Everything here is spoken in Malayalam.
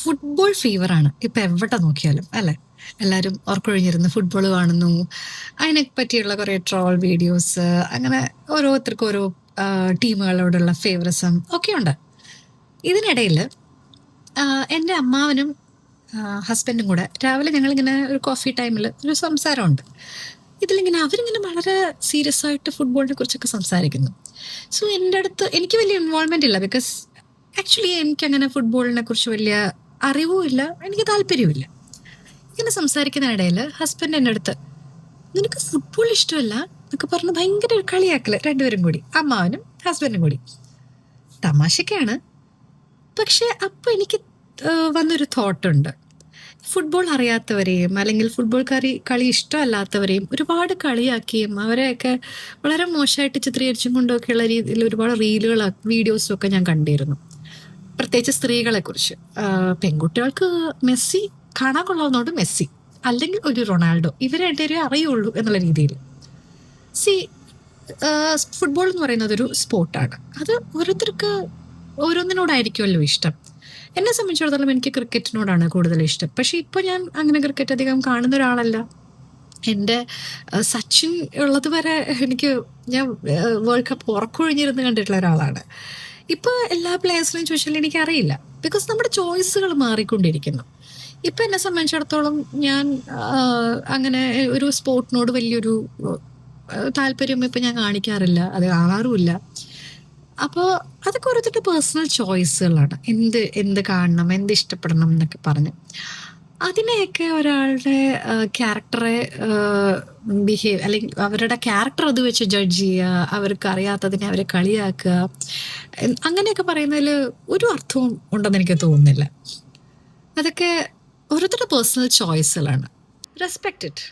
ഫുട്ബോൾ ഫീവറാണ് ഇപ്പൊ എവിടെ നോക്കിയാലും അല്ലെ. എല്ലാവരും ഉറക്കൊഴിഞ്ഞിരുന്ന് ഫുട്ബോൾ കാണുന്നു. അതിനെ പറ്റിയുള്ള കുറെ ട്രോൾ വീഡിയോസ്, അങ്ങനെ ഓരോരുത്തർക്കും ഓരോ ടീമുകളോടുള്ള ഫേവറിസം ഒക്കെ ഉണ്ട്. ഇതിനിടയിൽ എൻ്റെ അമ്മാവനും ഹസ്ബൻഡും കൂടെ രാവിലെ ഞങ്ങളിങ്ങനെ ഒരു കോഫി ടൈമിൽ ഒരു സംസാരമുണ്ട്. ഇതിലിങ്ങനെ അവരിങ്ങനെ വളരെ സീരിയസ് ആയിട്ട് ഫുട്ബോളിനെ കുറിച്ചൊക്കെ സംസാരിക്കുന്നു. സോ എൻ്റെ അടുത്ത് എനിക്ക് വലിയ ഇൻവോൾവ്മെന്റ് ഇല്ല, ബിക്കോസ് ആക്ച്വലി എനിക്കങ്ങനെ ഫുട്ബോളിനെ കുറിച്ച് വലിയ അറിവും ഇല്ല, എനിക്ക് താല്പര്യവുമില്ല. ഇങ്ങനെ സംസാരിക്കുന്നതിനിടയിൽ ഹസ്ബൻഡ് എൻ്റെ അടുത്ത് നിനക്ക് ഫുട്ബോൾ ഇഷ്ടമല്ല എന്നൊക്കെ പറഞ്ഞ് ഭയങ്കര ഒരു കളിയാക്കല്, രണ്ടുപേരും കൂടി, അമ്മാവനും ഹസ്ബൻഡും കൂടി. തമാശക്കാണ്, പക്ഷെ അപ്പൊ എനിക്ക് വന്നൊരു തോട്ടുണ്ട്. ഫുട്ബോൾ അറിയാത്തവരെയും അല്ലെങ്കിൽ ഫുട്ബോൾ കളി ഇഷ്ടമല്ലാത്തവരെയും ഒരുപാട് കളിയാക്കിയും അവരെയൊക്കെ വളരെ മോശമായിട്ട് ചിത്രീകരിച്ചും കൊണ്ടൊക്കെയുള്ള രീതിയിൽ ഒരുപാട് റീലുകൾ വീഡിയോസും ഒക്കെ ഞാൻ കണ്ടിരുന്നു. പ്രത്യേകിച്ച് സ്ത്രീകളെ കുറിച്ച്. പെൺകുട്ടികൾക്ക് മെസ്സി കാണാൻ കൊള്ളാവുന്നതുകൊണ്ട് മെസ്സി, അല്ലെങ്കിൽ ഒരു റൊണാൾഡോ, ഇവരെ രണ്ടുപേരെ അറിയുള്ളൂ എന്നുള്ള രീതിയിൽ. സി, ഫുട്ബോൾ എന്ന് പറയുന്നത് ഒരു സ്പോർട്ടാണ്. അത് ഓരോരുത്തർക്ക് ഓരോന്നിനോടായിരിക്കുമല്ലോ ഇഷ്ടം. എന്നെ സംബന്ധിച്ചിടത്തോളം എനിക്ക് ക്രിക്കറ്റിനോടാണ് കൂടുതൽ ഇഷ്ടം. പക്ഷെ ഇപ്പോൾ ഞാൻ അങ്ങനെ ക്രിക്കറ്റ് അധികം കാണുന്ന ഒരാളല്ല. എൻ്റെ സച്ചിൻ ഉള്ളത് വരെ ഞാൻ വേൾഡ് കപ്പ് ഉറക്കൊഴിഞ്ഞിരുന്ന് കണ്ടിട്ടുള്ള ഒരാളാണ്. ഇപ്പോൾ എല്ലാ പ്ലേയേഴ്സിനെയും ചോദിച്ചാൽ എനിക്കറിയില്ല, ബിക്കോസ് നമ്മുടെ ചോയ്സുകൾ മാറിക്കൊണ്ടിരിക്കുന്നു. ഇപ്പം എന്നെ സംബന്ധിച്ചിടത്തോളം ഞാൻ അങ്ങനെ ഒരു സ്പോർട്ടിനോട് വലിയൊരു താല്പര്യം ഇപ്പം ഞാൻ കാണിക്കാറില്ല, അത് കാണാറുമില്ല. അപ്പോൾ അതൊക്കെ ഓരോരുത്തരുടെ പേഴ്സണൽ ചോയ്സുകളാണ്, എന്ത് കാണണം, എന്ത് ഇഷ്ടപ്പെടണം എന്നൊക്കെ പറഞ്ഞ്. അതിനെയൊക്കെ ഒരാളുടെ ക്യാരക്ടറെ അല്ലെങ്കിൽ അവരുടെ ക്യാരക്ടർ അത് വെച്ച് ജഡ്ജ് ചെയ്യുക, അവർക്ക് അറിയാത്തതിനെ അവരെ കളിയാക്കുക, അങ്ങനെയൊക്കെ പറയുന്നതിൽ ഒരു അർത്ഥവും ഉണ്ടെന്ന് എനിക്ക് തോന്നുന്നില്ല. അതൊക്കെ ഓരോരുത്തരുടെ പേഴ്സണൽ ചോയ്സുകളാണ്. Respect it.